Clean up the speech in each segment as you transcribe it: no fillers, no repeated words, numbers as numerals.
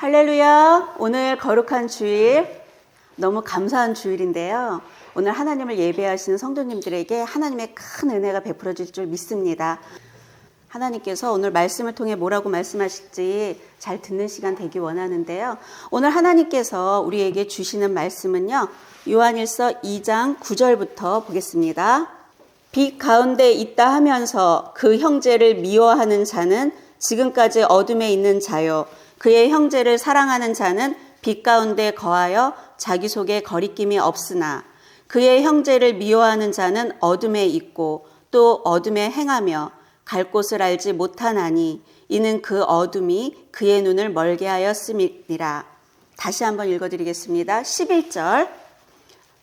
할렐루야. 오늘 거룩한 주일, 너무 감사한 주일인데요. 오늘 하나님을 예배하시는 성도님들에게 하나님의 큰 은혜가 베풀어질 줄 믿습니다. 하나님께서 오늘 말씀을 통해 뭐라고 말씀하실지 잘 듣는 시간 되기 원하는데요. 오늘 하나님께서 우리에게 주시는 말씀은요, 요한일서 2장 9절부터 보겠습니다. 빛 가운데 있다 하면서 그 형제를 미워하는 자는 지금까지 어둠에 있는 자요, 그의 형제를 사랑하는 자는 빛 가운데 거하여 자기 속에 거리낌이 없으나 그의 형제를 미워하는 자는 어둠에 있고 또 어둠에 행하며 갈 곳을 알지 못하나니 이는 그 어둠이 그의 눈을 멀게 하였음이니라. 다시 한번 읽어드리겠습니다. 11절.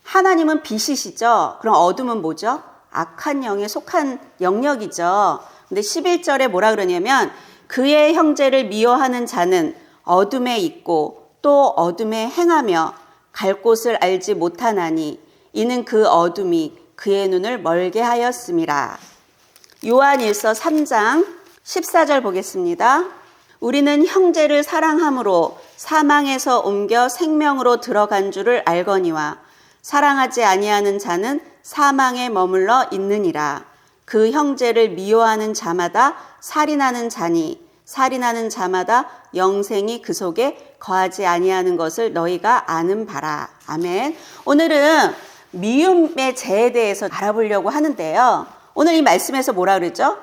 하나님은 빛이시죠. 그럼 어둠은 뭐죠? 악한 영에 속한 영역이죠. 근데 11절에 뭐라 그러냐면 그의 형제를 미워하는 자는 어둠에 있고 또 어둠에 행하며 갈 곳을 알지 못하나니 이는 그 어둠이 그의 눈을 멀게 하였음이라. 요한일서 3장 14절 보겠습니다. 우리는 형제를 사랑함으로 사망에서 옮겨 생명으로 들어간 줄을 알거니와 사랑하지 아니하는 자는 사망에 머물러 있느니라. 그 형제를 미워하는 자마다 살인하는 자니 살인하는 자마다 영생이 그 속에 거하지 아니하는 것을 너희가 아는 바라. 아멘. 오늘은 미움의 죄에 대해서 알아보려고 하는데요. 오늘 이 말씀에서 뭐라 그랬죠?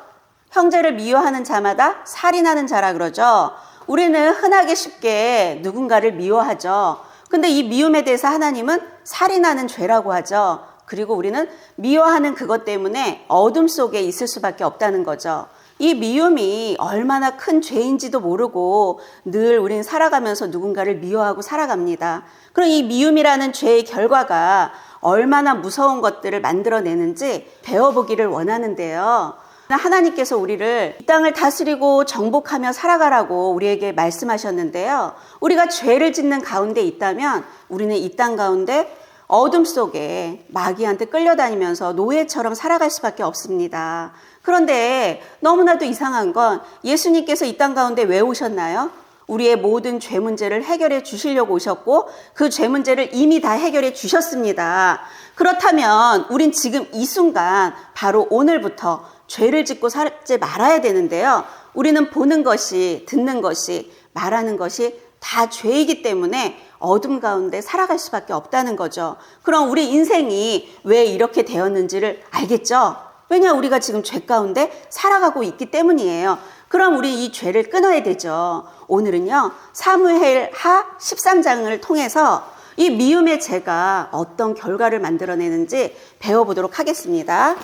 형제를 미워하는 자마다 살인하는 자라 그러죠. 우리는 흔하게 쉽게 누군가를 미워하죠. 근데 이 미움에 대해서 하나님은 살인하는 죄라고 하죠. 그리고 우리는 미워하는 그것 때문에 어둠 속에 있을 수밖에 없다는 거죠. 이 미움이 얼마나 큰 죄인지도 모르고 늘 우리는 살아가면서 누군가를 미워하고 살아갑니다. 그럼 이 미움이라는 죄의 결과가 얼마나 무서운 것들을 만들어내는지 배워보기를 원하는데요. 하나님께서 우리를 이 땅을 다스리고 정복하며 살아가라고 우리에게 말씀하셨는데요. 우리가 죄를 짓는 가운데 있다면 우리는 이 땅 가운데 어둠 속에 마귀한테 끌려다니면서 노예처럼 살아갈 수밖에 없습니다. 그런데 너무나도 이상한 건 예수님께서 이 땅 가운데 왜 오셨나요? 우리의 모든 죄 문제를 해결해 주시려고 오셨고 그 죄 문제를 이미 다 해결해 주셨습니다. 그렇다면 우린 지금 이 순간 바로 오늘부터 죄를 짓고 살지 말아야 되는데요. 우리는 보는 것이, 듣는 것이, 말하는 것이 다 죄이기 때문에 어둠 가운데 살아갈 수밖에 없다는 거죠. 그럼 우리 인생이 왜 이렇게 되었는지를 알겠죠? 왜냐, 우리가 지금 죄 가운데 살아가고 있기 때문이에요. 그럼 우리 이 죄를 끊어야 되죠. 오늘은요, 사무엘하 13장을 통해서 이 미움의 죄가 어떤 결과를 만들어내는지 배워보도록 하겠습니다.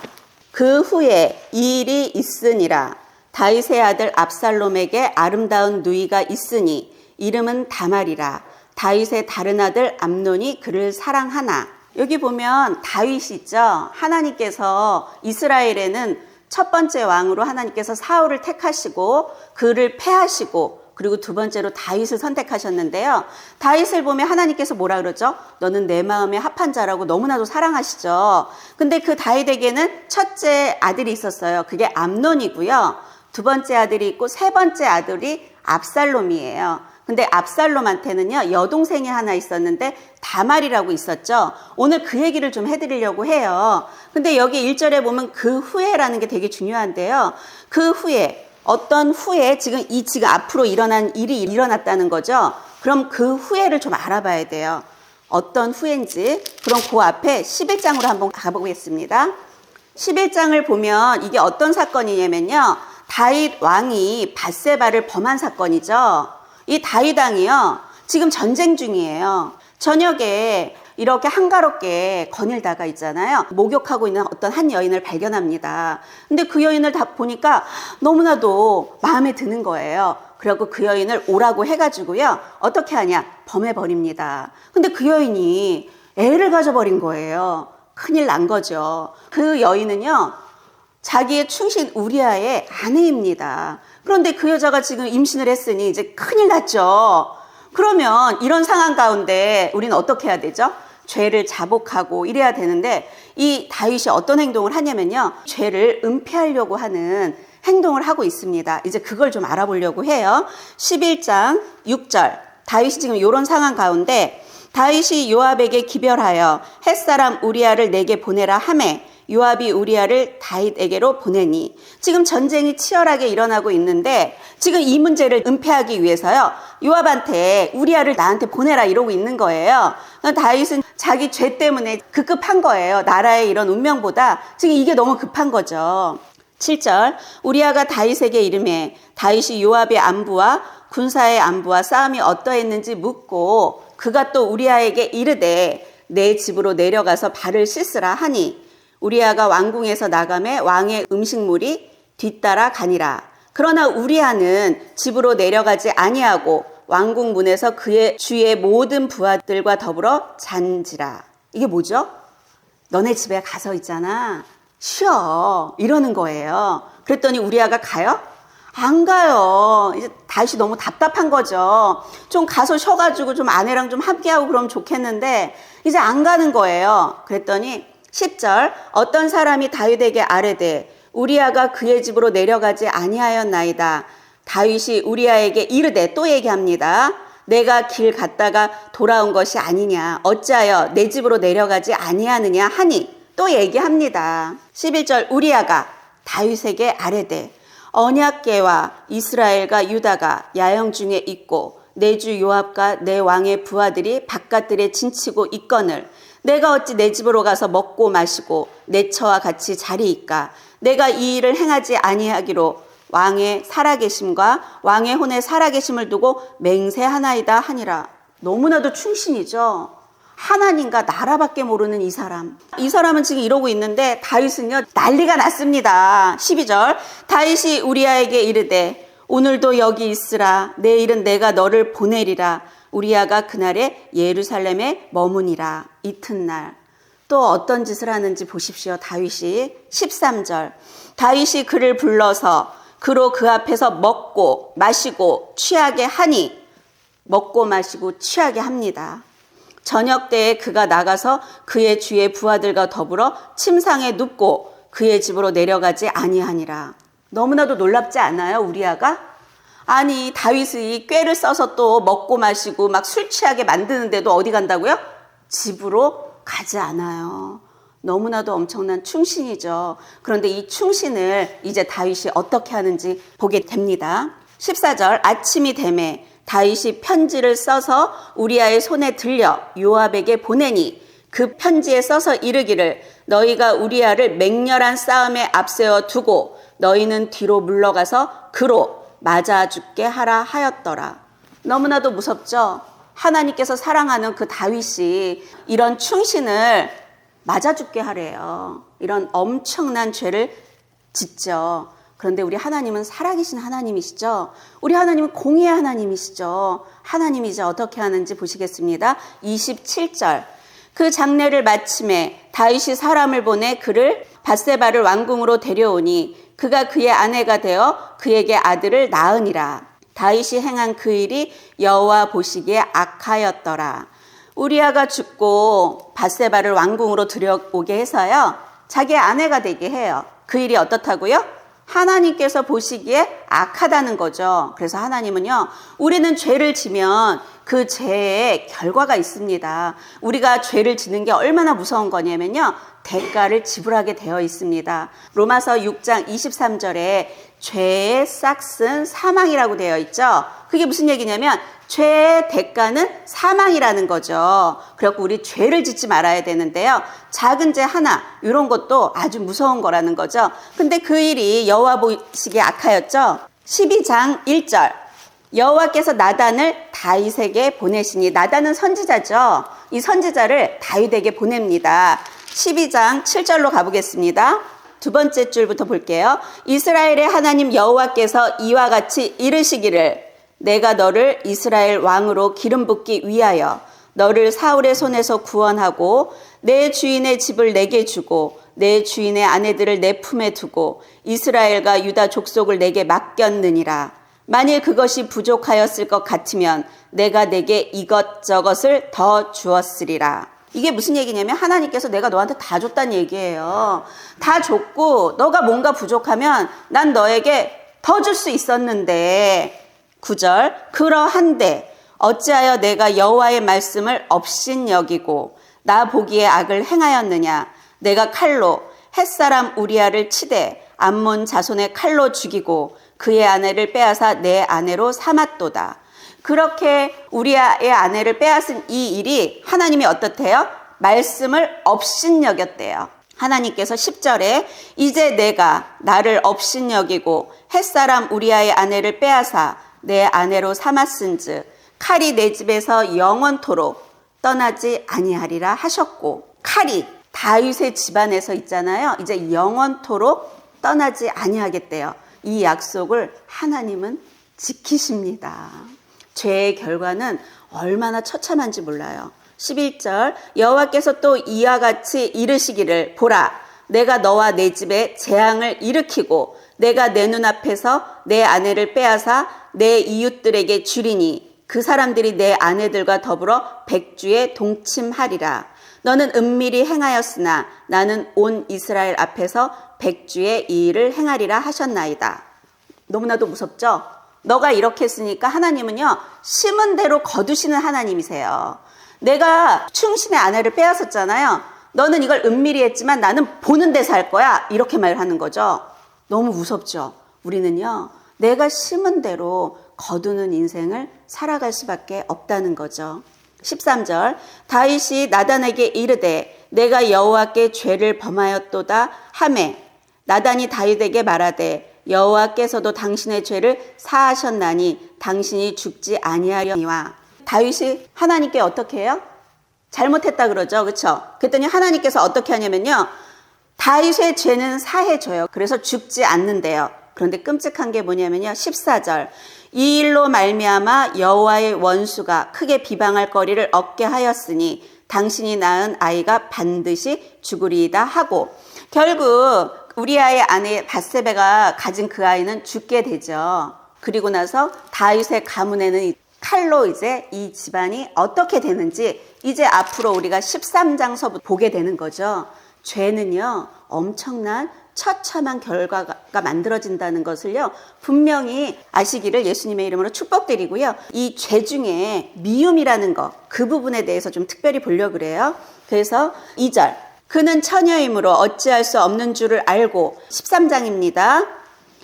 그 후에 이 일이 있으니라. 다윗의 아들 압살롬에게 아름다운 누이가 있으니 이름은 다말이라. 다윗의 다른 아들 암논이 그를 사랑하나. 여기 보면 다윗이 있죠. 하나님께서 이스라엘에는 첫 번째 왕으로 하나님께서 사울을 택하시고 그를 패하시고 그리고 두 번째로 다윗을 선택하셨는데요. 다윗을 보면 하나님께서 뭐라 그러죠? 너는 내 마음에 합한 자라고 너무나도 사랑하시죠. 근데 그 다윗에게는 첫째 아들이 있었어요. 그게 암논이고요. 두 번째 아들이 있고 세 번째 아들이 압살롬이에요. 근데 압살롬한테는요, 여동생이 하나 있었는데 다말이라고 있었죠. 오늘 그 얘기를 좀 해드리려고 해요. 근데 여기 1절에 보면 그 후에라는 게 되게 중요한데요. 그 후에, 어떤 후에 지금 앞으로 일어난 일이 일어났다는 거죠. 그럼 그 후에를 좀 알아봐야 돼요. 어떤 후인지. 그럼 그 앞에 11장으로 한번 가보겠습니다. 11장을 보면 이게 어떤 사건이냐면요. 다윗 왕이 밧세바를 범한 사건이죠. 이 다윗 왕이요, 지금 전쟁 중이에요. 저녁에 이렇게 한가롭게 거닐다가 있잖아요. 목욕하고 있는 어떤 한 여인을 발견합니다. 근데 그 여인을 다 보니까 너무나도 마음에 드는 거예요. 그리고 그 여인을 오라고 해가지고요, 어떻게 하냐? 범해버립니다. 근데 그 여인이 애를 가져버린 거예요. 큰일 난 거죠. 그 여인은요, 자기의 충신 우리아의 아내입니다. 그런데 그 여자가 지금 임신을 했으니 이제 큰일 났죠. 그러면 이런 상황 가운데 우리는 어떻게 해야 되죠? 죄를 자복하고 이래야 되는데 이 다윗이 어떤 행동을 하냐면요. 죄를 은폐하려고 하는 행동을 하고 있습니다. 이제 그걸 좀 알아보려고 해요. 11장 6절. 다윗이 지금 이런 상황 가운데 다윗이 요압에게 기별하여 햇사람 우리아를 내게 보내라 하매 요압이 우리아를 다윗에게로 보내니 지금 전쟁이 치열하게 일어나고 있는데 지금 이 문제를 은폐하기 위해서요 요압한테 우리아를 나한테 보내라 이러고 있는 거예요. 다윗은 자기 죄 때문에 급급한 거예요. 나라의 이런 운명보다 지금 이게 너무 급한 거죠. 7절 우리아가 다윗에게 이르매 다윗이 요압의 안부와 군사의 안부와 싸움이 어떠했는지 묻고 그가 또 우리아에게 이르되 내 집으로 내려가서 발을 씻으라 하니 우리아가 왕궁에서 나가매 왕의 음식물이 뒤따라 가니라. 그러나 우리아는 집으로 내려가지 아니하고 왕궁 문에서 그의 주의 모든 부하들과 더불어 잔지라. 이게 뭐죠? 너네 집에 가서 있잖아. 쉬어. 이러는 거예요. 그랬더니 우리아가 가요? 안 가요. 이제 다시 너무 답답한 거죠. 좀 가서 쉬어가지고 좀 아내랑 좀 함께하고 그러면 좋겠는데 이제 안 가는 거예요. 그랬더니 10절 어떤 사람이 다윗에게 아뢰되 우리아가 그의 집으로 내려가지 아니하였나이다. 다윗이 우리아에게 이르되 또 얘기합니다. 내가 길 갔다가 돌아온 것이 아니냐. 어찌하여 내 집으로 내려가지 아니하느냐 하니 또 얘기합니다. 11절 우리아가 다윗에게 아뢰되 언약궤와 이스라엘과 유다가 야영 중에 있고 내 주 요압과 내 왕의 부하들이 바깥들에 진치고 있거늘 내가 어찌 내 집으로 가서 먹고 마시고 내 처와 같이 자리이까. 내가 이 일을 행하지 아니하기로 왕의 살아계심과 왕의 혼의 살아계심을 두고 맹세하나이다 하니라. 너무나도 충신이죠. 하나님과 나라밖에 모르는 이 사람. 이 사람은 지금 이러고 있는데 다윗은요 난리가 났습니다. 12절 다윗이 우리아에게 이르되 오늘도 여기 있으라. 내일은 내가 너를 보내리라. 우리아가 그날에 예루살렘에 머무니라. 이튿날 또 어떤 짓을 하는지 보십시오. 다윗이 13절 다윗이 그를 불러서 그로 그 앞에서 먹고 마시고 취하게 하니 먹고 마시고 취하게 합니다. 저녁 때에 그가 나가서 그의 주의 부하들과 더불어 침상에 눕고 그의 집으로 내려가지 아니하니라. 너무나도 놀랍지 않아요? 우리아가? 아니 다윗이 꾀를 써서 또 먹고 마시고 막 술 취하게 만드는데도 어디 간다고요? 집으로 가지 않아요. 너무나도 엄청난 충신이죠. 그런데 이 충신을 이제 다윗이 어떻게 하는지 보게 됩니다. 14절 아침이 되매 다윗이 편지를 써서 우리아의 손에 들려 요압에게 보내니 그 편지에 써서 이르기를 너희가 우리아를 맹렬한 싸움에 앞세워 두고 너희는 뒤로 물러가서 그로 맞아 죽게 하라 하였더라. 너무나도 무섭죠? 하나님께서 사랑하는 그 다윗이 이런 충신을 맞아 죽게 하래요. 이런 엄청난 죄를 짓죠. 그런데 우리 하나님은 살아계신 하나님이시죠. 우리 하나님은 공의의 하나님이시죠. 하나님이 이제 어떻게 하는지 보시겠습니다. 27절 그 장례를 마침에 다윗이 사람을 보내 그를 밧세바를 왕궁으로 데려오니 그가 그의 아내가 되어 그에게 아들을 낳으니라. 다윗이 행한 그 일이 여호와 보시기에 악하였더라. 우리아가 죽고 밧세바를 왕궁으로 들여오게 해서요. 자기의 아내가 되게 해요. 그 일이 어떻다고요? 하나님께서 보시기에 악하다는 거죠. 그래서 하나님은요. 우리는 죄를 지면 그 죄의 결과가 있습니다. 우리가 죄를 지는 게 얼마나 무서운 거냐면요. 대가를 지불하게 되어 있습니다. 로마서 6장 23절에 죄의 싹은 사망이라고 되어 있죠. 그게 무슨 얘기냐면 죄의 대가는 사망이라는 거죠. 그래서 우리 죄를 짓지 말아야 되는데요. 작은 죄 하나 이런 것도 아주 무서운 거라는 거죠. 근데 그 일이 여호와 보시기에 악하였죠. 12장 1절 여호와께서 나단을 다윗에게 보내시니 나단은 선지자죠. 이 선지자를 다윗에게 보냅니다. 12장 7절로 가보겠습니다. 두 번째 줄부터 볼게요. 이스라엘의 하나님 여호와께서 이와 같이 이르시기를 내가 너를 이스라엘 왕으로 기름 붓기 위하여 너를 사울의 손에서 구원하고 내 주인의 집을 내게 주고 내 주인의 아내들을 내 품에 두고 이스라엘과 유다 족속을 내게 맡겼느니라. 만일 그것이 부족하였을 것 같으면 내가 내게 이것저것을 더 주었으리라. 이게 무슨 얘기냐면 하나님께서 내가 너한테 다 줬다는 얘기예요. 다 줬고 너가 뭔가 부족하면 난 너에게 더 줄 수 있었는데 9절 그러한데 어찌하여 내가 여호와의 말씀을 업신여기고 나 보기에 악을 행하였느냐. 내가 칼로 햇사람 우리아를 치되 암몬 자손의 칼로 죽이고 그의 아내를 빼앗아 내 아내로 삼았도다. 그렇게 우리아의 아내를 빼앗은 이 일이 하나님이 어떻대요? 말씀을 업신여겼대요. 하나님께서 10절에 이제 내가 나를 업신여기고 햇사람 우리아의 아내를 빼앗아 내 아내로 삼았은즉 칼이 내 집에서 영원토록 떠나지 아니하리라 하셨고, 칼이 다윗의 집안에서 있잖아요. 이제 영원토록 떠나지 아니하겠대요. 이 약속을 하나님은 지키십니다. 죄의 결과는 얼마나 처참한지 몰라요. 11절 여호와께서 또 이와 같이 이르시기를 보라 내가 너와 내 집에 재앙을 일으키고 내가 내 눈앞에서 내 아내를 빼앗아 내 이웃들에게 주리니 그 사람들이 내 아내들과 더불어 백주에 동침하리라. 너는 은밀히 행하였으나 나는 온 이스라엘 앞에서 백주의 이 일을 행하리라 하셨나이다. 너무나도 무섭죠? 너가 이렇게 했으니까 하나님은요, 심은 대로 거두시는 하나님이세요. 내가 충신의 아내를 빼앗았잖아요. 너는 이걸 은밀히 했지만 나는 보는 데서 할 거야. 이렇게 말하는 거죠. 너무 무섭죠? 우리는요, 내가 심은 대로 거두는 인생을 살아갈 수밖에 없다는 거죠. 13절 다윗이 나단에게 이르되 내가 여호와께 죄를 범하였도다 하매 나단이 다윗에게 말하되 여호와께서도 당신의 죄를 사하셨나니 당신이 죽지 아니하려니와. 다윗이 하나님께 어떻게 해요? 잘못했다 그러죠. 그렇죠? 그랬더니 하나님께서 어떻게 하냐면요, 다윗의 죄는 사해줘요. 그래서 죽지 않는데요. 그런데 끔찍한 게 뭐냐면요, 14절 이 일로 말미암아 여호와의 원수가 크게 비방할 거리를 얻게 하였으니 당신이 낳은 아이가 반드시 죽으리이다 하고, 결국 우리아의 아내 밧세바가 가진 그 아이는 죽게 되죠. 그리고 나서 다윗의 가문에는 칼로 이제 이 집안이 어떻게 되는지 이제 앞으로 우리가 13장서부터 보게 되는 거죠. 죄는요, 엄청난 처참한 결과가 만들어진다는 것을요, 분명히 아시기를 예수님의 이름으로 축복드리고요. 이 죄 중에 미움이라는 거, 그 부분에 대해서 좀 특별히 보려고 그래요. 그래서 2절 그는 처녀이므로 어찌할 수 없는 줄을 알고, 13장입니다.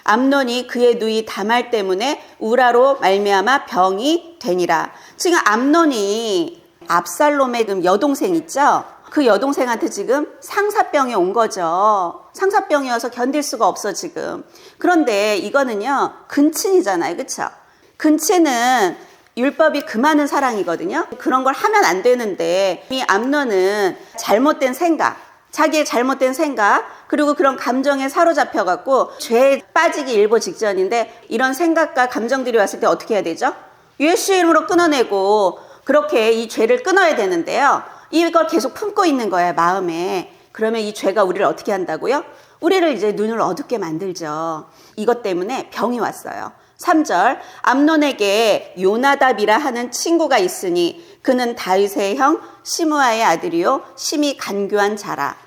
암논이 그의 누이 다말 때문에 우라로 말미암아 병이 되니라. 지금 암논이 압살롬의 그 여동생 있죠? 그 여동생한테 지금 상사병이 온 거죠. 상사병이어서 견딜 수가 없어 지금. 그런데 이거는요, 근친이잖아요. 그렇죠? 근친은 율법이 금하는 사랑이거든요. 그런 걸 하면 안 되는데 이 암논은 잘못된 생각, 자기의 잘못된 생각, 그리고 그런 감정에 사로잡혀 갖고 죄에 빠지기 일보 직전인데, 이런 생각과 감정들이 왔을 때 어떻게 해야 되죠? 예수의 이름으로 끊어내고 그렇게 이 죄를 끊어야 되는데요, 이걸 계속 품고 있는 거예요, 마음에. 그러면 이 죄가 우리를 어떻게 한다고요? 우리를 이제 눈을 어둡게 만들죠. 이것 때문에 병이 왔어요. 3절 암논에게 요나답이라 하는 친구가 있으니 그는 다윗의 형 시므아의 아들이요 심히 간교한 자라.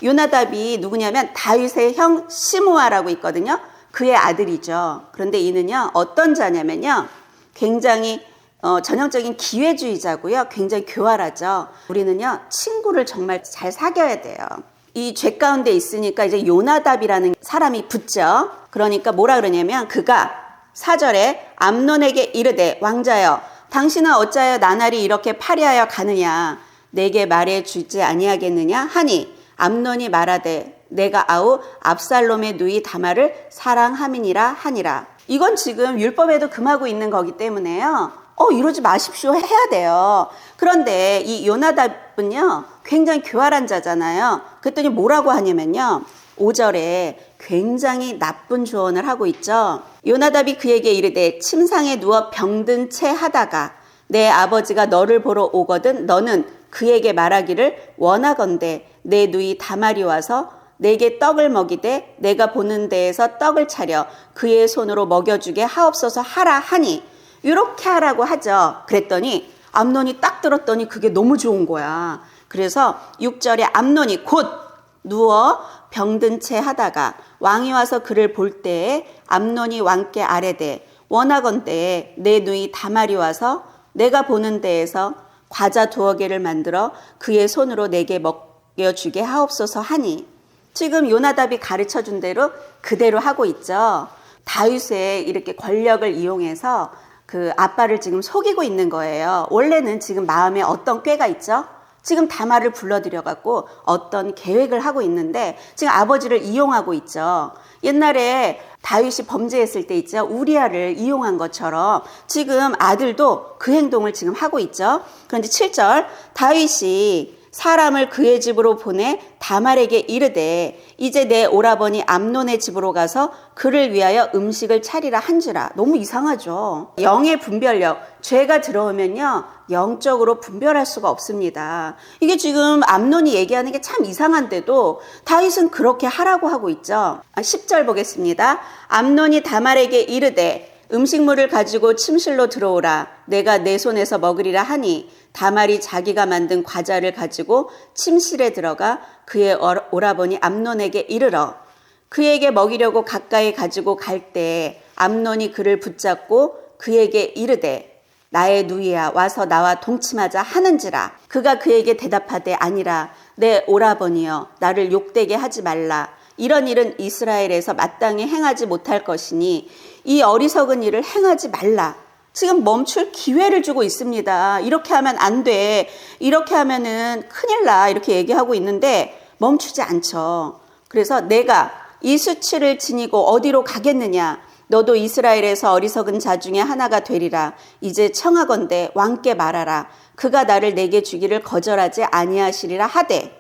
요나답이 누구냐면 다윗의 형 시므아라고 있거든요. 그의 아들이죠. 그런데 이는요, 어떤 자냐면요, 굉장히 전형적인 기회주의자고요. 굉장히 교활하죠. 우리는요, 친구를 정말 잘 사귀어야 돼요. 이 죄 가운데 있으니까 이제 요나답이라는 사람이 붙죠. 그러니까 뭐라 그러냐면, 그가 4절에 암논에게 이르되 왕자여 당신은 어찌하여 나날이 이렇게 파리하여 가느냐, 내게 말해 주지 아니하겠느냐 하니 암논이 말하되 내가 아우 압살롬의 누이 다말을 사랑함이니라 하니라. 이건 지금 율법에도 금하고 있는 거기 때문에요, 이러지 마십시오 해야 돼요. 그런데 이 요나답은요, 굉장히 교활한 자잖아요. 그랬더니 뭐라고 하냐면요, 5절에 굉장히 나쁜 조언을 하고 있죠. 요나답이 그에게 이르되 침상에 누워 병든 채 하다가 내 아버지가 너를 보러 오거든 너는 그에게 말하기를 원하건대 내 누이 다말이 와서 내게 떡을 먹이되 내가 보는 데에서 떡을 차려 그의 손으로 먹여주게 하옵소서 하라 하니, 이렇게 하라고 하죠. 그랬더니 암논이 딱 들었더니 그게 너무 좋은 거야. 그래서 6절에 암논이 곧 누워 병든 채 하다가 왕이 와서 그를 볼 때에 암논이 왕께 아뢰되 원하건대 내 누이 다말이 와서 내가 보는 데에서 과자 2개를 만들어 그의 손으로 내게 먹여주게 하옵소서 하니. 지금 요나답이 가르쳐준 대로 그대로 하고 있죠. 다윗의 이렇게 권력을 이용해서 그 아빠를 지금 속이고 있는 거예요. 원래는 지금 마음에 어떤 꾀가 있죠? 지금 다말을 불러들여갖고 어떤 계획을 하고 있는데 지금 아버지를 이용하고 있죠. 옛날에 다윗이 범죄했을 때 있죠. 우리아를 이용한 것처럼 지금 아들도 그 행동을 지금 하고 있죠. 그런데 7절 다윗이 사람을 그의 집으로 보내 다말에게 이르되 이제 내 오라버니 암논의 집으로 가서 그를 위하여 음식을 차리라 한지라. 너무 이상하죠. 영의 분별력, 죄가 들어오면요 영적으로 분별할 수가 없습니다. 이게 지금 암논이 얘기하는 게 참 이상한데도 다윗은 그렇게 하라고 하고 있죠. 10절 보겠습니다. 암논이 다말에게 이르되 음식물을 가지고 침실로 들어오라. 내가 내 손에서 먹으리라 하니 다말이 자기가 만든 과자를 가지고 침실에 들어가 그의 오라버니 암논에게 이르러 그에게 먹이려고 가까이 가지고 갈 때 암논이 그를 붙잡고 그에게 이르되 나의 누이야 와서 나와 동침하자 하는지라. 그가 그에게 대답하되 아니라 내 오라버니여 나를 욕되게 하지 말라. 이런 일은 이스라엘에서 마땅히 행하지 못할 것이니 이 어리석은 일을 행하지 말라. 지금 멈출 기회를 주고 있습니다. 이렇게 하면 안 돼. 이렇게 하면은 큰일 나. 이렇게 얘기하고 있는데 멈추지 않죠. 그래서 내가 이 수치를 지니고 어디로 가겠느냐. 너도 이스라엘에서 어리석은 자 중에 하나가 되리라. 이제 청하건대 왕께 말하라. 그가 나를 내게 주기를 거절하지 아니하시리라 하되.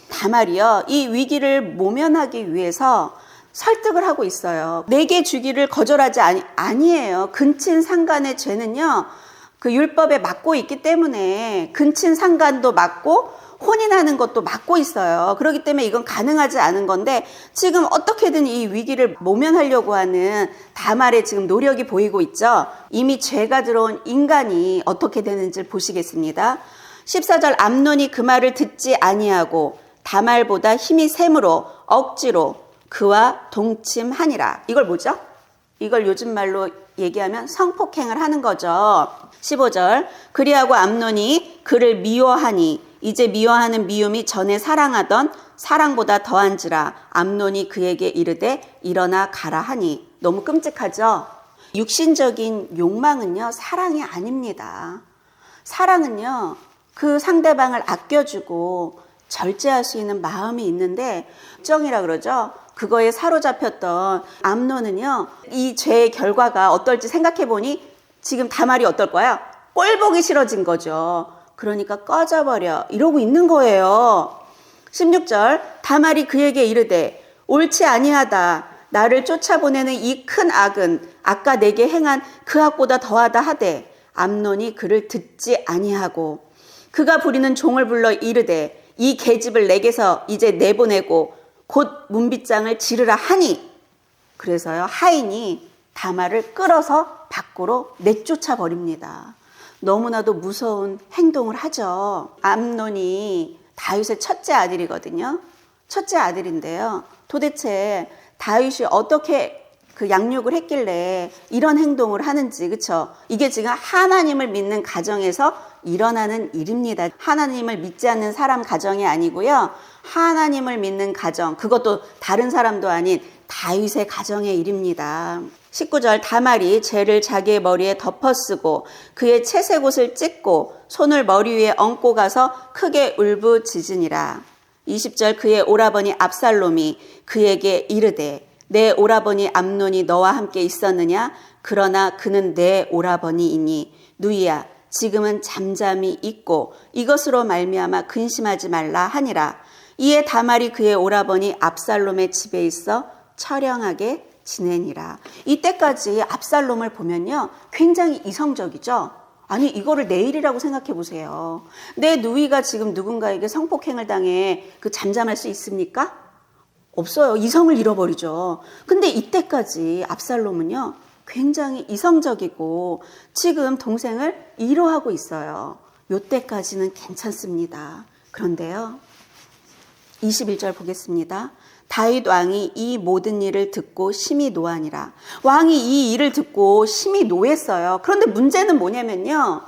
다말이요 이 위기를 모면하기 위해서 설득을 하고 있어요. 내게 주기를 거절하지 아니에요. 근친상간의 죄는요 그 율법에 막고 있기 때문에 근친상간도 막고 혼인하는 것도 막고 있어요. 그렇기 때문에 이건 가능하지 않은 건데 지금 어떻게든 이 위기를 모면하려고 하는 다말의 지금 노력이 보이고 있죠. 이미 죄가 들어온 인간이 어떻게 되는지 보시겠습니다. 14절 암논이 그 말을 듣지 아니하고 다말보다 힘이 셈으로 억지로 그와 동침하니라. 이걸 뭐죠? 이걸 요즘 말로 얘기하면 성폭행을 하는 거죠. 15절 그리하고 암논이 그를 미워하니 이제 미워하는 미움이 전에 사랑하던 사랑보다 더한지라. 암논이 그에게 이르되 일어나 가라 하니. 너무 끔찍하죠? 육신적인 욕망은요 사랑이 아닙니다. 사랑은요 그 상대방을 아껴주고 절제할 수 있는 마음이 있는데 정이라 그러죠. 그거에 사로잡혔던 암논은요 이 죄의 결과가 어떨지 생각해보니 지금 다말이 어떨 거야? 꼴 보기 싫어진 거죠. 그러니까 꺼져버려 이러고 있는 거예요. 16절 다말이 그에게 이르되 옳지 아니하다. 나를 쫓아보내는 이 큰 악은 아까 내게 행한 그 악보다 더하다 하되 암논이 그를 듣지 아니하고 그가 부리는 종을 불러 이르되 이 계집을 내게서 이제 내보내고 곧 문빗장을 지르라 하니. 그래서요 하인이 다말을 끌어서 밖으로 내쫓아 버립니다. 너무나도 무서운 행동을 하죠. 암논이 다윗의 첫째 아들이거든요. 첫째 아들인데요. 도대체 다윗이 어떻게 그 양육을 했길래 이런 행동을 하는지, 그쵸? 이게 지금 하나님을 믿는 가정에서 일어나는 일입니다. 하나님을 믿지 않는 사람 가정이 아니고요. 하나님을 믿는 가정, 그것도 다른 사람도 아닌 다윗의 가정의 일입니다. 19절 다말이 죄를 자기의 머리에 덮어쓰고 그의 채색 옷을 찢고 손을 머리 위에 얹고 가서 크게 울부짖으니라. 20절 그의 오라버니 압살롬이 그에게 이르되 내 오라버니 암논이 너와 함께 있었느냐? 그러나 그는 내 오라버니이니 누이야 지금은 잠잠히 있고 이것으로 말미암아 근심하지 말라 하니라. 이에 다말이 그의 오라버니 압살롬의 집에 있어 처량하게 지내니라. 이때까지 압살롬을 보면요 굉장히 이성적이죠. 아니 이거를 내일이라고 생각해 보세요. 내 누이가 지금 누군가에게 성폭행을 당해 그 잠잠할 수 있습니까? 없어요. 이성을 잃어버리죠. 근데 이때까지 압살롬은요 굉장히 이성적이고 지금 동생을 위로하고 있어요. 요때까지는 괜찮습니다. 그런데요 21절 보겠습니다. 다윗 왕이 이 모든 일을 듣고 심히 노하니라. 왕이 이 일을 듣고 심히 노했어요. 그런데 문제는 뭐냐면요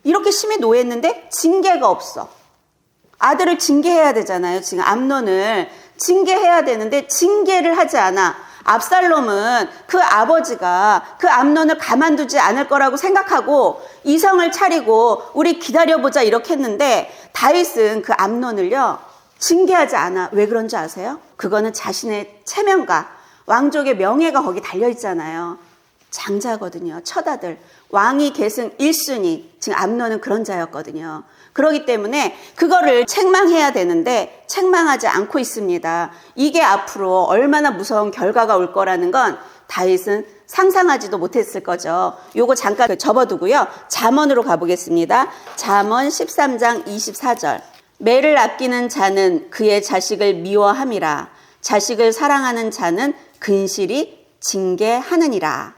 이렇게 심히 노했는데 징계가 없어. 아들을 징계해야 되잖아요. 지금 암논을 징계해야 되는데 징계를 하지 않아. 압살롬은 그 아버지가 그 암논을 가만두지 않을 거라고 생각하고 이성을 차리고 우리 기다려보자 이렇게 했는데 다윗은 그 암논을요 징계하지 않아. 왜 그런지 아세요? 그거는 자신의 체면과 왕족의 명예가 거기 달려있잖아요. 장자거든요. 첫아들. 왕위 계승 1순위. 지금 암논은 그런 자였거든요. 그렇기 때문에 그거를 책망해야 되는데 책망하지 않고 있습니다. 이게 앞으로 얼마나 무서운 결과가 올 거라는 건 다윗은 상상하지도 못했을 거죠. 요거 잠깐 접어두고요. 잠언으로 가보겠습니다. 잠언 13장 24절. 매를 아끼는 자는 그의 자식을 미워함이라. 자식을 사랑하는 자는 근실이 징계하느니라.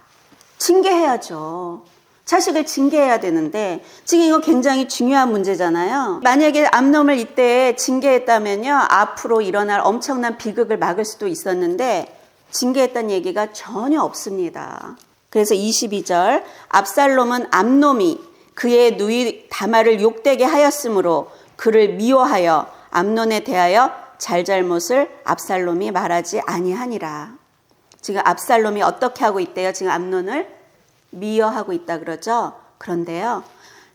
징계해야죠. 자식을 징계해야 되는데 지금 이거 굉장히 중요한 문제잖아요. 만약에 암놈을 이때 징계했다면요 앞으로 일어날 엄청난 비극을 막을 수도 있었는데 징계했다는 얘기가 전혀 없습니다. 그래서 22절 압살롬은 암놈이 그의 누이 다말을 욕되게 하였으므로 그를 미워하여 암논에 대하여 잘잘못을 압살롬이 말하지 아니하니라. 지금 압살롬이 어떻게 하고 있대요? 지금 암논을 미워하고 있다 그러죠. 그런데요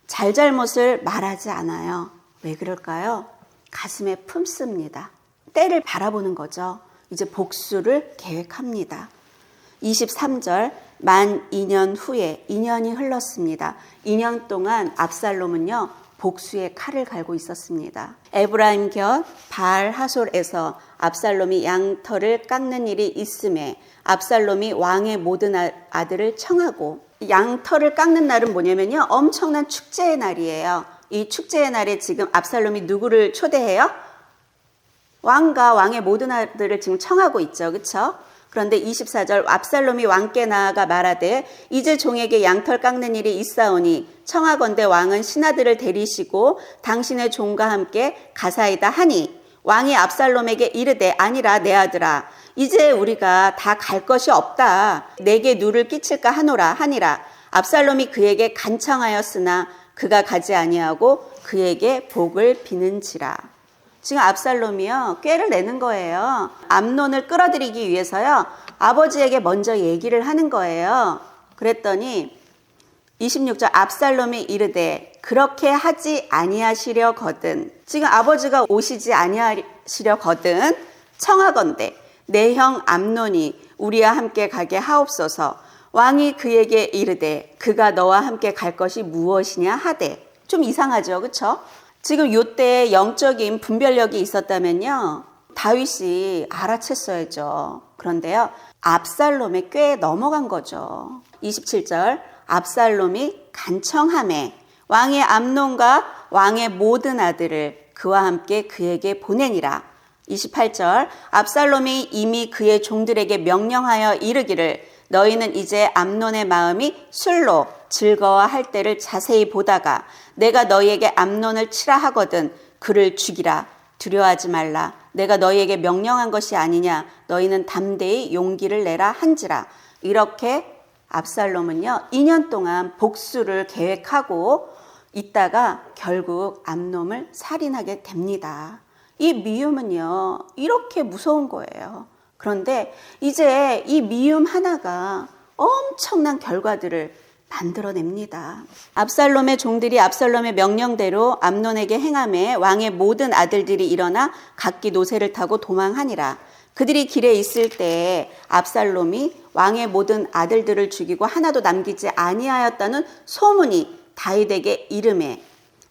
잘잘못을 말하지 않아요. 왜 그럴까요? 가슴에 품습니다. 때를 바라보는 거죠. 이제 복수를 계획합니다. 23절 만 2년 후에 2년이 흘렀습니다. 2년 동안 압살롬은요 복수의 칼을 갈고 있었습니다. 에브라임 곁 바알 하솔에서 압살롬이 양털을 깎는 일이 있음에 압살롬이 왕의 모든 아들을 청하고 양털을 깎는 날은 뭐냐면요 엄청난 축제의 날이에요. 이 축제의 날에 지금 압살롬이 누구를 초대해요? 왕과 왕의 모든 아들을 지금 청하고 있죠. 그렇죠? 그런데 24절 압살롬이 왕께 나아가 말하되 이제 종에게 양털 깎는 일이 있사오니 청하건대 왕은 신하들을 데리시고 당신의 종과 함께 가사이다 하니 왕이 압살롬에게 이르되 아니라 내 아들아 이제 우리가 다 갈 것이 없다. 내게 누를 끼칠까 하노라 하니라. 압살롬이 그에게 간청하였으나 그가 가지 아니하고 그에게 복을 비는지라. 지금 압살롬이요 꾀를 내는 거예요. 암논을 끌어들이기 위해서요 아버지에게 먼저 얘기를 하는 거예요. 그랬더니 26절 압살롬이 이르되 그렇게 하지 아니하시려거든. 지금 아버지가 오시지 아니하시려거든 청하건대 내 형 암논이 우리와 함께 가게 하옵소서. 왕이 그에게 이르되 그가 너와 함께 갈 것이 무엇이냐 하되. 좀 이상하죠, 그렇죠? 지금 요때 영적인 분별력이 있었다면요 다윗이 알아챘어야죠. 그런데요 압살롬의 꾀에 넘어간 거죠. 27절 압살롬이 간청하매 왕의 암논과 왕의 모든 아들을 그와 함께 그에게 보내니라. 28절 압살롬이 이미 그의 종들에게 명령하여 이르기를 너희는 이제 암논의 마음이 술로 즐거워할 때를 자세히 보다가 내가 너희에게 암논을 치라 하거든 그를 죽이라. 두려워하지 말라. 내가 너희에게 명령한 것이 아니냐. 너희는 담대히 용기를 내라 한지라. 이렇게 압살롬은요 2년 동안 복수를 계획하고 있다가 결국 암논을 살인하게 됩니다. 이 미움은요 이렇게 무서운 거예요. 그런데 이제 이 미움 하나가 엄청난 결과들을 만들어냅니다. 압살롬의 종들이 압살롬의 명령대로 암논에게 행하매 왕의 모든 아들들이 일어나 각기 노새를 타고 도망하니라. 그들이 길에 있을 때에 압살롬이 왕의 모든 아들들을 죽이고 하나도 남기지 아니하였다는 소문이 다윗에게 이르매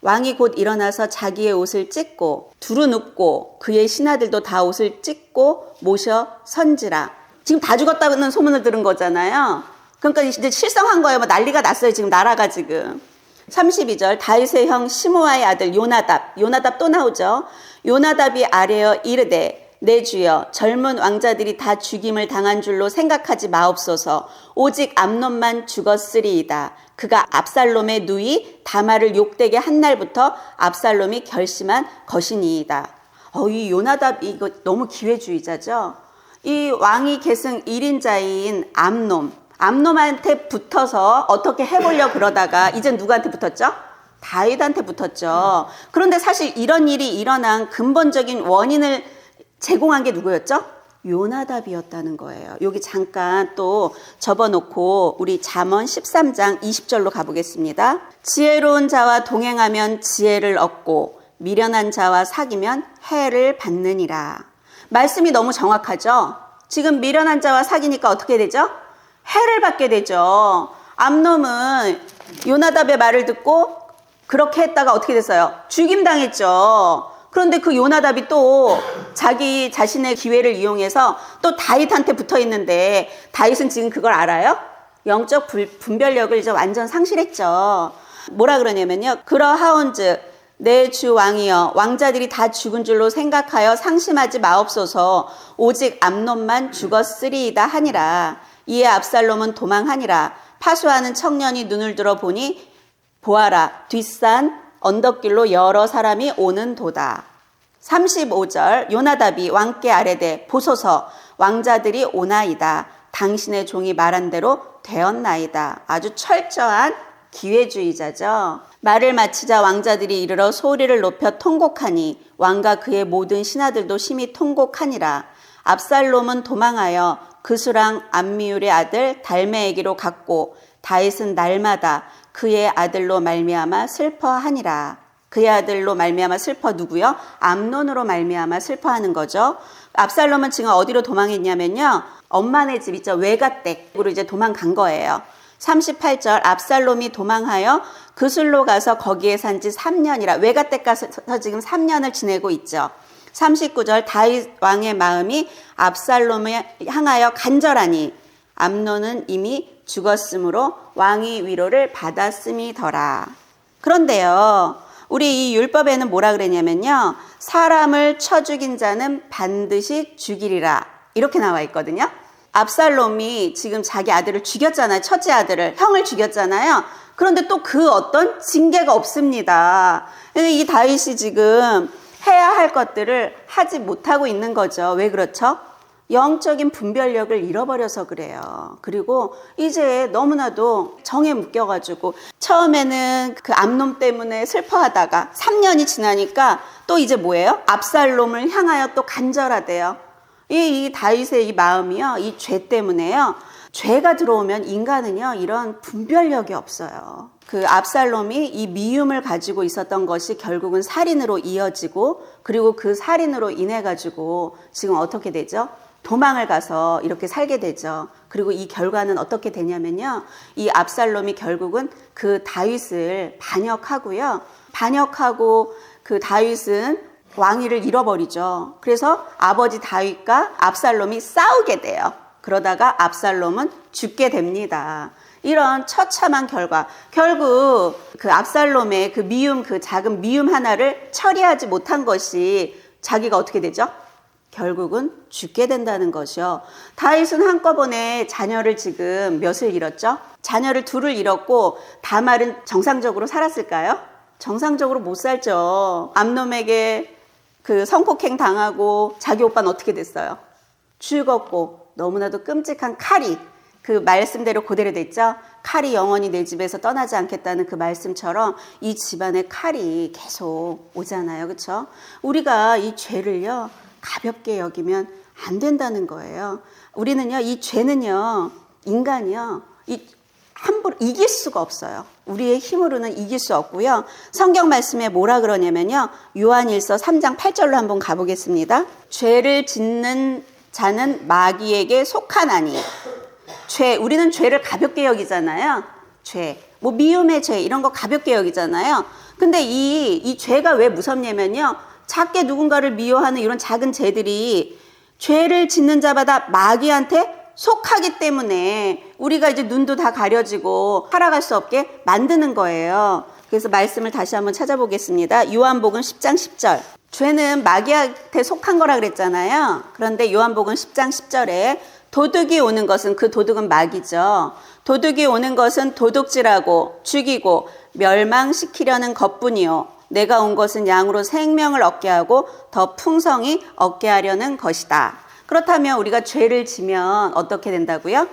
왕이 곧 일어나서 자기의 옷을 찢고 두루눕고 그의 신하들도 다 옷을 찢고 모셔 선지라. 지금 다 죽었다는 소문을 들은 거잖아요. 그러니까 이제 실성한 거예요. 뭐 난리가 났어요. 지금 나라가 지금. 32절 다윗의 형 시므아의 아들 요나답 또 나오죠. 요나답이 아뢰어 이르되 내 주여 젊은 왕자들이 다 죽임을 당한 줄로 생각하지 마옵소서. 오직 암논만 죽었으리이다. 그가 압살롬의 누이 다말을 욕되게 한 날부터 압살롬이 결심한 것이니이다. 이 요나답 이거 너무 기회주의자죠. 이 왕위 계승 1인자인 암놈한테 붙어서 어떻게 해보려 그러다가 이제 누구한테 붙었죠? 다윗한테 붙었죠. 그런데 사실 이런 일이 일어난 근본적인 원인을 제공한 게 누구였죠? 요나답이었다는 거예요. 여기 잠깐 또 접어놓고 우리 잠언 13장 20절로 가보겠습니다. 지혜로운 자와 동행하면 지혜를 얻고 미련한 자와 사귀면 해를 받느니라. 말씀이 너무 정확하죠? 지금 미련한 자와 사귀니까 어떻게 되죠? 해를 받게 되죠. 암논은 요나답의 말을 듣고 그렇게 했다가 어떻게 됐어요? 죽임당했죠. 그런데 그 요나답이 또 자기 자신의 기회를 이용해서 또 다윗한테 붙어 있는데 다윗은 지금 그걸 알아요? 영적 분별력을 이제 완전 상실했죠. 뭐라 그러냐면요. 그러하온즉 내 주 왕이여 왕자들이 다 죽은 줄로 생각하여 상심하지 마옵소서. 오직 암논만 죽었으리이다 하니라. 이에 압살롬은 도망하니라. 파수하는 청년이 눈을 들어 보니 보아라 뒷산 언덕길로 여러 사람이 오는도다. 35절 요나답이 왕께 아뢰되 보소서 왕자들이 오나이다. 당신의 종이 말한 대로 되었나이다. 아주 철저한 기회주의자죠. 말을 마치자 왕자들이 이르러 소리를 높여 통곡하니 왕과 그의 모든 신하들도 심히 통곡하니라. 압살롬은 도망하여 그수랑 암미울의 아들 달메에게로 갔고 다윗은 날마다 그의 아들로 말미암아 슬퍼하니라. 그의 아들로 말미암아 슬퍼 누구요? 암논으로 말미암아 슬퍼하는 거죠. 압살롬은 지금 어디로 도망했냐면요. 엄마네 집 있죠. 외가댁으로 이제 도망간 거예요. 38절 압살롬이 도망하여 그술로 가서 거기에 산 지 3년이라. 외가댁 가서 지금 3년을 지내고 있죠. 39절 다윗 왕의 마음이 압살롬을 향하여 간절하니 암논은 이미 죽었으므로 왕이 위로를 받았음이더라. 그런데요. 우리 이 율법에는 뭐라 그랬냐면요. 사람을 쳐 죽인 자는 반드시 죽이리라. 이렇게 나와 있거든요. 압살롬이 지금 자기 아들을 죽였잖아요. 첫째 아들을, 형을 죽였잖아요. 그런데 또 그 어떤 징계가 없습니다. 이 다윗이 지금 해야 할 것들을 하지 못하고 있는 거죠. 왜 그렇죠? 영적인 분별력을 잃어버려서 그래요. 그리고 이제 너무나도 정에 묶여가지고 처음에는 그 암논 때문에 슬퍼하다가 3년이 지나니까 또 이제 뭐예요? 압살롬을 향하여 또 간절하대요. 이 다윗의 이 마음이요, 이 죄 때문에요. 죄가 들어오면 인간은요, 이런 분별력이 없어요. 그 압살롬이 이 미움을 가지고 있었던 것이 결국은 살인으로 이어지고, 그리고 그 살인으로 인해 가지고 지금 어떻게 되죠? 도망을 가서 이렇게 살게 되죠. 그리고 이 결과는 어떻게 되냐면요. 이 압살롬이 결국은 그 다윗을 반역하고요. 반역하고 그 다윗은 왕위를 잃어버리죠. 그래서 아버지 다윗과 압살롬이 싸우게 돼요. 그러다가 압살롬은 죽게 됩니다. 이런 처참한 결과, 결국 그 압살롬의 그 미움, 그 작은 미움 하나를 처리하지 못한 것이 자기가 어떻게 되죠? 결국은 죽게 된다는 것이요. 다윗은 한꺼번에 자녀를 지금 몇을 잃었죠? 자녀를 둘을 잃었고 다말은 정상적으로 살았을까요? 정상적으로 못 살죠. 암놈에게 그 성폭행 당하고 자기 오빠는 어떻게 됐어요? 죽었고 너무나도 끔찍한 칼이 그 말씀대로 그대로 됐죠. 칼이 영원히 내 집에서 떠나지 않겠다는 그 말씀처럼 이 집안에 칼이 계속 오잖아요. 그렇죠? 우리가 이 죄를요 가볍게 여기면 안 된다는 거예요. 우리는요 이 죄는요 인간이요 이 함부로 이길 수가 없어요. 우리의 힘으로는 이길 수 없고요. 성경 말씀에 뭐라 그러냐면요. 요한일서 3장 8절로 한번 가보겠습니다. 죄를 짓는 자는 마귀에게 속하나니. 우리는 죄를 가볍게 여기잖아요. 뭐 미움의 죄 이런 거 가볍게 여기잖아요. 근데 이 죄가 왜 무섭냐면요. 작게 누군가를 미워하는 이런 작은 죄들이 죄를 짓는 자마다 마귀한테 속하기 때문에 우리가 이제 눈도 다 가려지고 살아갈 수 없게 만드는 거예요. 그래서 말씀을 다시 한번 찾아보겠습니다. 요한복음 10장 10절. 죄는 마귀한테 속한 거라 그랬잖아요. 그런데 요한복음 10장 10절에 도둑이 오는 것은, 그 도둑은 마귀죠. 도둑이 오는 것은 도둑질하고 죽이고 멸망시키려는 것뿐이요. 내가 온 것은 양으로 생명을 얻게 하고 더 풍성히 얻게 하려는 것이다. 그렇다면 우리가 죄를 지면 어떻게 된다고요?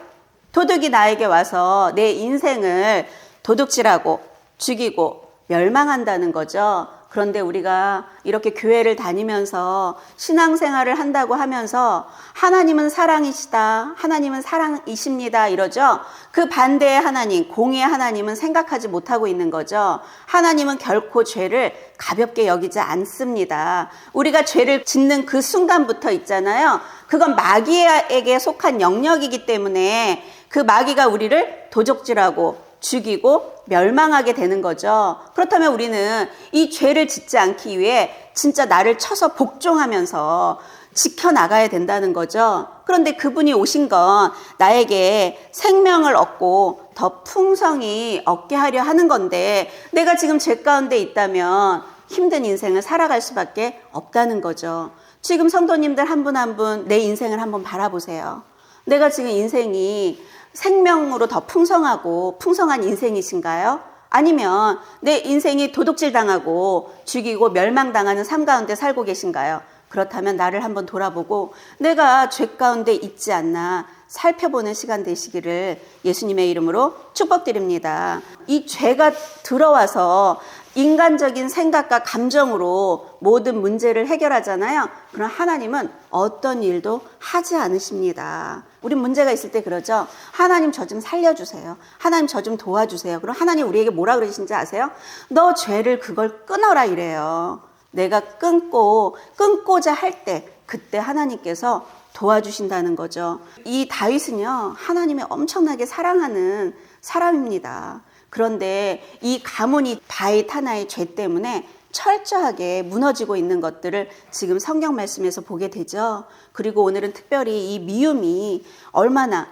도둑이 나에게 와서 내 인생을 도둑질하고 죽이고 멸망한다는 거죠. 그런데 우리가 이렇게 교회를 다니면서 신앙생활을 한다고 하면서 하나님은 사랑이시다, 하나님은 사랑이십니다 이러죠. 그 반대의 하나님, 공의의 하나님은 생각하지 못하고 있는 거죠. 하나님은 결코 죄를 가볍게 여기지 않습니다. 우리가 죄를 짓는 그 순간부터 있잖아요. 그건 마귀에게 속한 영역이기 때문에 그 마귀가 우리를 도적질하고 죽이고 멸망하게 되는 거죠. 그렇다면 우리는 이 죄를 짓지 않기 위해 진짜 나를 쳐서 복종하면서 지켜나가야 된다는 거죠. 그런데 그분이 오신 건 나에게 생명을 얻고 더 풍성히 얻게 하려 하는 건데 내가 지금 죄 가운데 있다면 힘든 인생을 살아갈 수밖에 없다는 거죠. 지금 성도님들 한 분 한 분 내 인생을 한번 바라보세요. 내가 지금 인생이 생명으로 더 풍성하고 풍성한 인생이신가요? 아니면 내 인생이 도둑질 당하고 죽이고 멸망당하는 삶 가운데 살고 계신가요? 그렇다면 나를 한번 돌아보고 내가 죄 가운데 있지 않나 살펴보는 시간 되시기를 예수님의 이름으로 축복드립니다. 이 죄가 들어와서 인간적인 생각과 감정으로 모든 문제를 해결하잖아요. 그럼 하나님은 어떤 일도 하지 않으십니다. 우리 문제가 있을 때 그러죠. 하나님 저 좀 살려주세요. 하나님 저 좀 도와주세요. 그럼 하나님 우리에게 뭐라 그러시는지 아세요? 너 죄를 그걸 끊어라 이래요. 내가 끊고자 할 때 그때 하나님께서 도와주신다는 거죠. 이 다윗은요, 하나님의 엄청나게 사랑하는 사람입니다. 그런데 이 가문이 다윗 하나의 죄 때문에 철저하게 무너지고 있는 것들을 지금 성경 말씀에서 보게 되죠. 그리고 오늘은 특별히 이 미움이 얼마나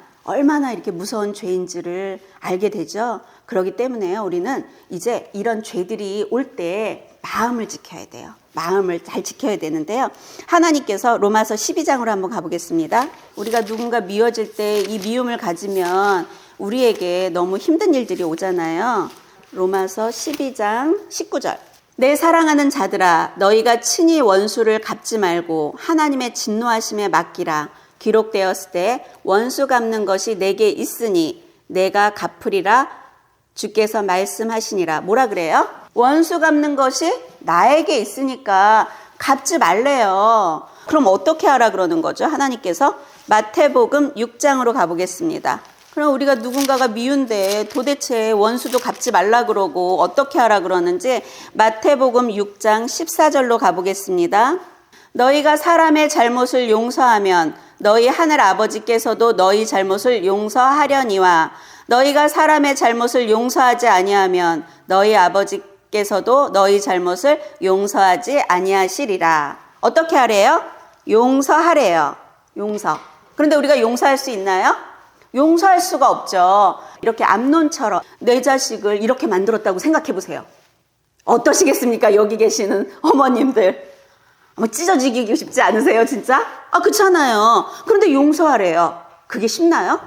이렇게 무서운 죄인지를 알게 되죠. 그렇기 때문에 우리는 이제 이런 죄들이 올 때 마음을 지켜야 돼요. 마음을 잘 지켜야 되는데요. 하나님께서 로마서 12장으로 한번 가보겠습니다. 우리가 누군가 미워질 때 이 미움을 가지면 우리에게 너무 힘든 일들이 오잖아요. 로마서 12장 19절. 내 사랑하는 자들아, 너희가 친히 원수를 갚지 말고 하나님의 진노하심에 맡기라. 기록되었을 때 원수 갚는 것이 내게 있으니 내가 갚으리라 주께서 말씀하시니라. 뭐라 그래요? 원수 갚는 것이 나에게 있으니까 갚지 말래요. 그럼 어떻게 하라 그러는 거죠? 하나님께서 마태복음 6장으로 가보겠습니다. 그럼 우리가 누군가가 미운데 도대체 원수도 갚지 말라 그러고 어떻게 하라 그러는지 마태복음 6장 14절로 가보겠습니다. 너희가 사람의 잘못을 용서하면 너희 하늘 아버지께서도 너희 잘못을 용서하려니와 너희가 사람의 잘못을 용서하지 아니하면 너희 아버지께서도 너희 잘못을 용서하지 아니하시리라. 어떻게 하래요? 용서하래요. 용서. 그런데 우리가 용서할 수 있나요? 용서할 수가 없죠. 이렇게 암논처럼 내 자식을 이렇게 만들었다고 생각해 보세요. 어떠시겠습니까? 여기 계시는 어머님들. 찢어지기 쉽지 않으세요, 진짜? 그렇잖아요. 그런데 용서하래요. 그게 쉽나요?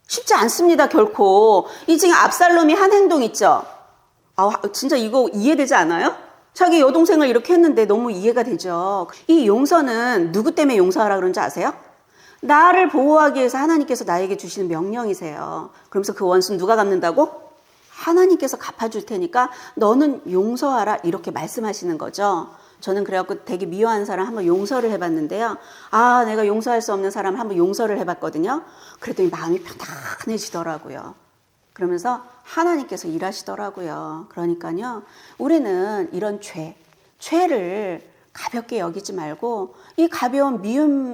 쉽지 않습니다, 결코. 이 지금 압살롬이 한 행동 있죠? 진짜 이거 이해되지 않아요? 자기 여동생을 이렇게 했는데 너무 이해가 되죠. 이 용서는 누구 때문에 용서하라 그런지 아세요? 나를 보호하기 위해서 하나님께서 나에게 주시는 명령이세요. 그러면서 그 원수는 누가 갚는다고? 하나님께서 갚아줄 테니까 너는 용서하라 이렇게 말씀하시는 거죠. 저는 그래갖고 되게 미워하는 사람 한번 용서를 해봤는데요. 내가 용서할 수 없는 사람 한번 용서를 해봤거든요. 그랬더니 마음이 편안해지더라고요. 그러면서 하나님께서 일하시더라고요. 그러니까요, 우리는 이런 죄를 가볍게 여기지 말고 이 가벼운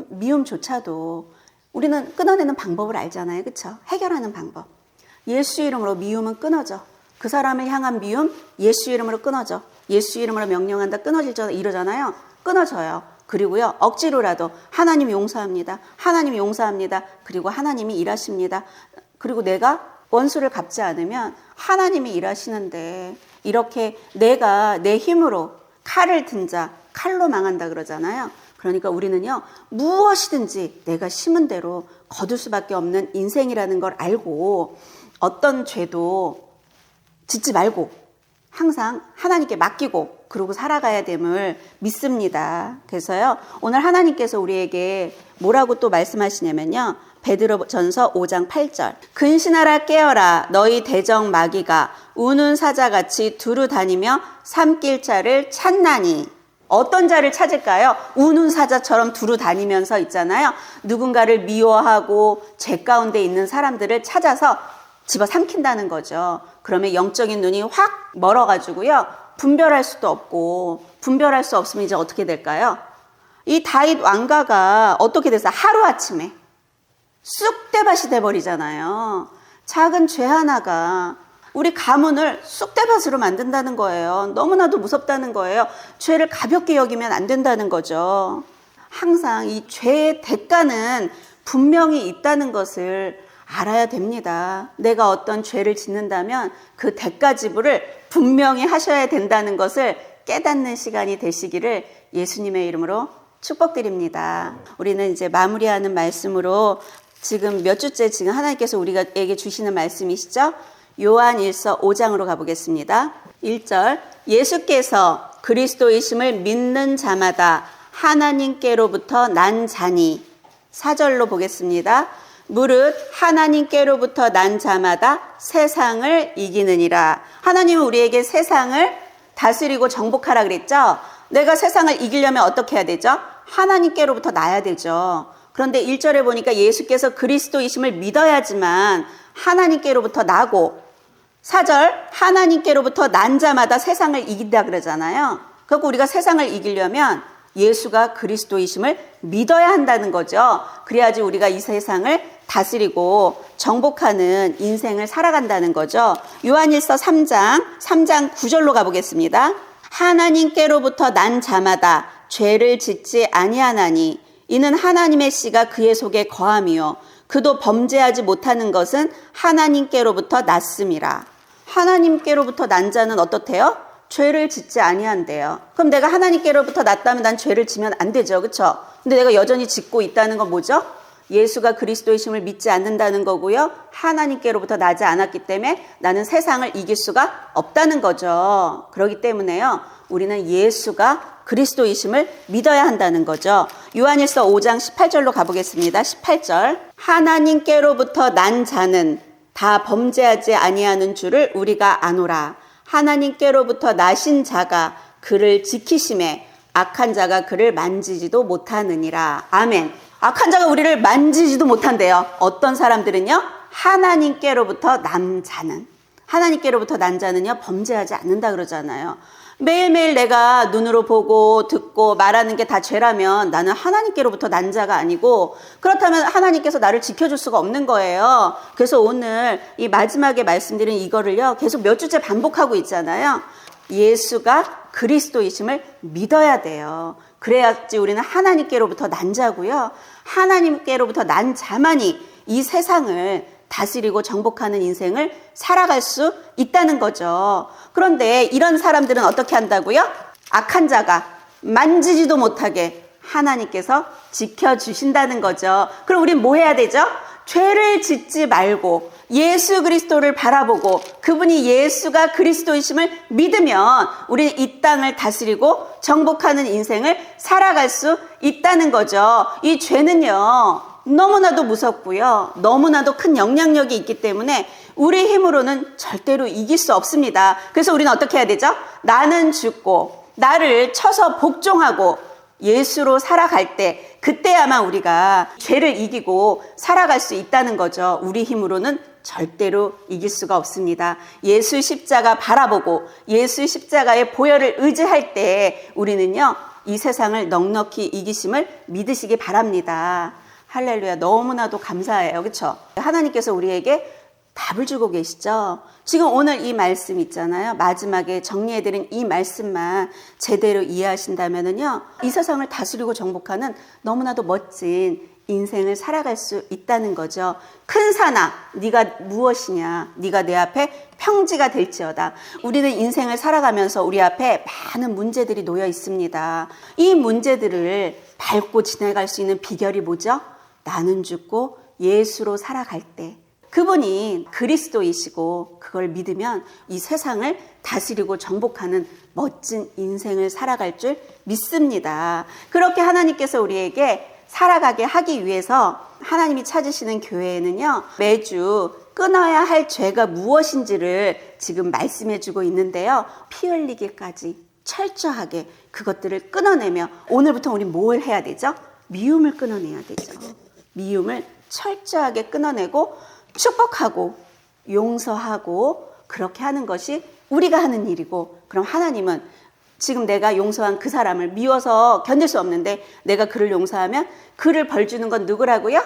미움조차도 우리는 끊어내는 방법을 알잖아요. 그렇죠? 해결하는 방법. 예수 이름으로 미움은 끊어져. 그 사람을 향한 미움 예수 이름으로 끊어져. 예수 이름으로 명령한다 끊어지죠. 이러잖아요. 끊어져요. 그리고요, 억지로라도 하나님 용서합니다. 하나님 용서합니다. 그리고 하나님이 일하십니다. 그리고 내가 원수를 갚지 않으면 하나님이 일하시는데 이렇게 내가 내 힘으로 칼을 든 자 칼로 망한다 그러잖아요. 그러니까 우리는요, 무엇이든지 내가 심은 대로 거둘 수밖에 없는 인생이라는 걸 알고 어떤 죄도 짓지 말고 항상 하나님께 맡기고 그러고 살아가야 됨을 믿습니다. 그래서요, 오늘 하나님께서 우리에게 뭐라고 또 말씀하시냐면요, 베드로전서 5장 8절. 근신하라 깨어라 너희 대적 마귀가 우는 사자같이 두루 다니며 삼킬 자를 찾나니. 어떤 자를 찾을까요? 우는 사자처럼 두루 다니면서 있잖아요. 누군가를 미워하고 죄 가운데 있는 사람들을 찾아서 집어삼킨다는 거죠. 그러면 영적인 눈이 확 멀어가지고요. 분별할 수도 없고, 분별할 수 없으면 이제 어떻게 될까요? 이 다윗 왕가가 어떻게 됐어요? 하루아침에 쑥대밭이 돼버리잖아요. 작은 죄 하나가 우리 가문을 쑥대밭으로 만든다는 거예요. 너무나도 무섭다는 거예요. 죄를 가볍게 여기면 안 된다는 거죠. 항상 이 죄의 대가는 분명히 있다는 것을 알아야 됩니다. 내가 어떤 죄를 짓는다면 그 대가 지불을 분명히 하셔야 된다는 것을 깨닫는 시간이 되시기를 예수님의 이름으로 축복드립니다. 우리는 이제 마무리하는 말씀으로 지금 몇 주째 지금 하나님께서 우리에게 주시는 말씀이시죠? 요한 1서 5장으로 가보겠습니다. 1절. 예수께서 그리스도이심을 믿는 자마다 하나님께로부터 난 자니. 4절로 보겠습니다. 무릇 하나님께로부터 난 자마다 세상을 이기느니라. 하나님은 우리에게 세상을 다스리고 정복하라 그랬죠? 내가 세상을 이기려면 어떻게 해야 되죠? 하나님께로부터 나야 되죠. 그런데 1절에 보니까 예수께서 그리스도이심을 믿어야지만 하나님께로부터 나고, 4절 하나님께로부터 난 자마다 세상을 이긴다 그러잖아요. 그래서 우리가 세상을 이기려면 예수가 그리스도이심을 믿어야 한다는 거죠. 그래야지 우리가 이 세상을 다스리고 정복하는 인생을 살아간다는 거죠. 요한일서 3장 9절로 가보겠습니다. 하나님께로부터 난 자마다 죄를 짓지 아니하나니 이는 하나님의 씨가 그의 속에 거함이요 그도 범죄하지 못하는 것은 하나님께로부터 났음이라. 하나님께로부터 난 자는 어떻대요? 죄를 짓지 아니한대요. 그럼 내가 하나님께로부터 났다면 난 죄를 지면 안 되죠. 그렇죠? 근데 내가 여전히 짓고 있다는 건 뭐죠? 예수가 그리스도이심을 믿지 않는다는 거고요. 하나님께로부터 나지 않았기 때문에 나는 세상을 이길 수가 없다는 거죠. 그렇기 때문에요. 우리는 예수가 그리스도이심을 믿어야 한다는 거죠. 요한일서 5장 18절로 가보겠습니다. 18절. 하나님께로부터 난 자는 다 범죄하지 아니하는 줄을 우리가 아노라. 하나님께로부터 나신 자가 그를 지키심에 악한 자가 그를 만지지도 못하느니라. 아멘. 악한 자가 우리를 만지지도 못한대요. 어떤 사람들은요? 하나님께로부터 난 자는. 하나님께로부터 난 자는요, 범죄하지 않는다 그러잖아요. 매일매일 내가 눈으로 보고 듣고 말하는 게 다 죄라면 나는 하나님께로부터 난 자가 아니고, 그렇다면 하나님께서 나를 지켜줄 수가 없는 거예요. 그래서 오늘 이 마지막에 말씀드린 이거를요, 계속 몇 주째 반복하고 있잖아요. 예수가 그리스도이심을 믿어야 돼요. 그래야지 우리는 하나님께로부터 난 자고요. 하나님께로부터 난 자만이 이 세상을 다스리고 정복하는 인생을 살아갈 수 있다는 거죠. 그런데 이런 사람들은 어떻게 한다고요? 악한 자가 만지지도 못하게 하나님께서 지켜주신다는 거죠. 그럼 우린 뭐 해야 되죠? 죄를 짓지 말고 예수 그리스도를 바라보고 그분이 예수가 그리스도이심을 믿으면 우리는 이 땅을 다스리고 정복하는 인생을 살아갈 수 있다는 거죠. 이 죄는요, 너무나도 무섭고요. 너무나도 큰 영향력이 있기 때문에 우리 힘으로는 절대로 이길 수 없습니다. 그래서 우리는 어떻게 해야 되죠? 나는 죽고 나를 쳐서 복종하고 예수로 살아갈 때, 그때야만 우리가 죄를 이기고 살아갈 수 있다는 거죠. 우리 힘으로는 절대로 이길 수가 없습니다. 예수 십자가 바라보고 예수 십자가의 보혈을 의지할 때 우리는요, 이 세상을 넉넉히 이기심을 믿으시기 바랍니다. 할렐루야. 너무나도 감사해요. 그렇죠? 하나님께서 우리에게 답을 주고 계시죠. 지금 오늘 이 말씀 있잖아요. 마지막에 정리해드린 이 말씀만 제대로 이해하신다면은요, 이 세상을 다스리고 정복하는 너무나도 멋진 인생을 살아갈 수 있다는 거죠. 큰 산아, 네가 무엇이냐? 네가 내 앞에 평지가 될지어다. 우리는 인생을 살아가면서 우리 앞에 많은 문제들이 놓여 있습니다. 이 문제들을 밟고 지나갈 수 있는 비결이 뭐죠? 나는 죽고 예수로 살아갈 때 그분이 그리스도이시고 그걸 믿으면 이 세상을 다스리고 정복하는 멋진 인생을 살아갈 줄 믿습니다. 그렇게 하나님께서 우리에게 살아가게 하기 위해서 하나님이 찾으시는 교회에는요, 매주 끊어야 할 죄가 무엇인지를 지금 말씀해 주고 있는데요. 피 흘리기까지 철저하게 그것들을 끊어내며 오늘부터 우리 뭘 해야 되죠? 미움을 끊어내야 되죠. 미움을 철저하게 끊어내고 축복하고 용서하고 그렇게 하는 것이 우리가 하는 일이고, 그럼 하나님은 지금 내가 용서한 그 사람을 미워서 견딜 수 없는데 내가 그를 용서하면 그를 벌 주는 건 누구라고요?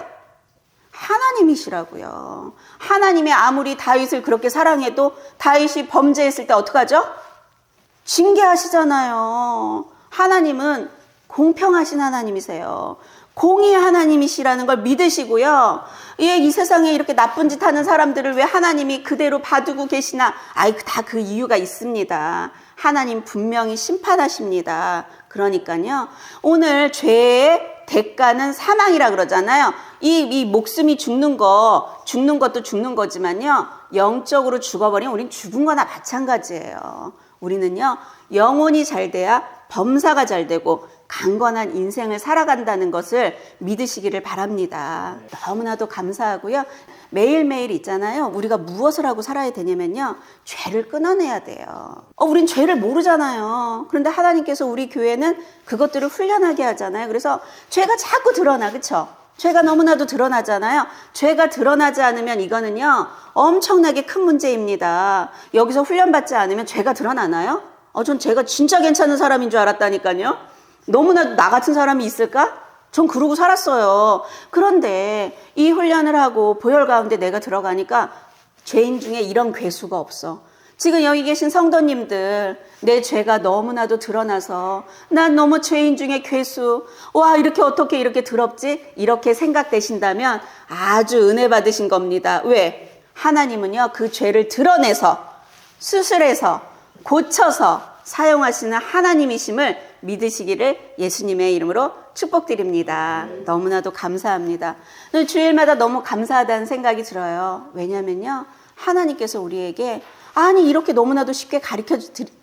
하나님이시라고요. 하나님이 아무리 다윗을 그렇게 사랑해도 다윗이 범죄했을 때 어떡하죠? 징계하시잖아요. 하나님은 공평하신 하나님이세요. 공의의 하나님이시라는 걸 믿으시고요. 이 세상에 이렇게 나쁜 짓 하는 사람들을 왜 하나님이 그대로 봐두고 계시나? 다 그 이유가 있습니다. 하나님 분명히 심판하십니다. 그러니까요, 오늘 죄의 대가는 사망이라 그러잖아요. 이 목숨이 죽는 것도 죽는 거지만요, 영적으로 죽어버리면 우린 죽은 거나 마찬가지예요. 우리는요, 영혼이 잘 돼야 범사가 잘 되고 강건한 인생을 살아간다는 것을 믿으시기를 바랍니다. 너무나도 감사하고요. 매일매일 있잖아요. 우리가 무엇을 하고 살아야 되냐면요, 죄를 끊어내야 돼요. 우린 죄를 모르잖아요. 그런데 하나님께서 우리 교회는 그것들을 훈련하게 하잖아요. 그래서 죄가 자꾸 드러나, 그쵸? 죄가 너무나도 드러나잖아요. 죄가 드러나지 않으면 이거는요, 엄청나게 큰 문제입니다. 여기서 훈련받지 않으면 죄가 드러나나요? 전 제가 진짜 괜찮은 사람인 줄 알았다니까요. 너무나도 나 같은 사람이 있을까? 전 그러고 살았어요. 그런데 이 훈련을 하고 보혈 가운데 내가 들어가니까 죄인 중에 이런 괴수가 없어. 지금 여기 계신 성도님들, 내 죄가 너무나도 드러나서 난 너무 죄인 중에 괴수, 와, 이렇게 어떻게 이렇게 더럽지? 이렇게 생각되신다면 아주 은혜 받으신 겁니다. 왜? 하나님은요, 그 죄를 드러내서 수술해서 고쳐서 사용하시는 하나님이심을 믿으시기를 예수님의 이름으로 축복드립니다. 너무나도 감사합니다. 주일마다 너무 감사하다는 생각이 들어요. 왜냐면요, 하나님께서 우리에게 이렇게 너무나도 쉽게 가르쳐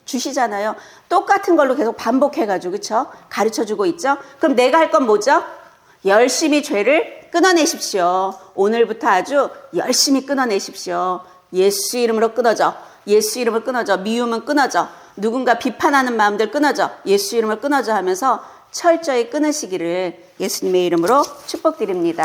주시잖아요. 똑같은 걸로 계속 반복해가지고, 그쵸? 가르쳐 주고 있죠? 그럼 내가 할 건 뭐죠? 열심히 죄를 끊어내십시오. 오늘부터 아주 열심히 끊어내십시오. 예수 이름으로 끊어져. 예수 이름을 끊어져. 미움은 끊어져. 누군가 비판하는 마음들 끊어져. 예수 이름을 끊어져 하면서 철저히 끊으시기를 예수님의 이름으로 축복드립니다.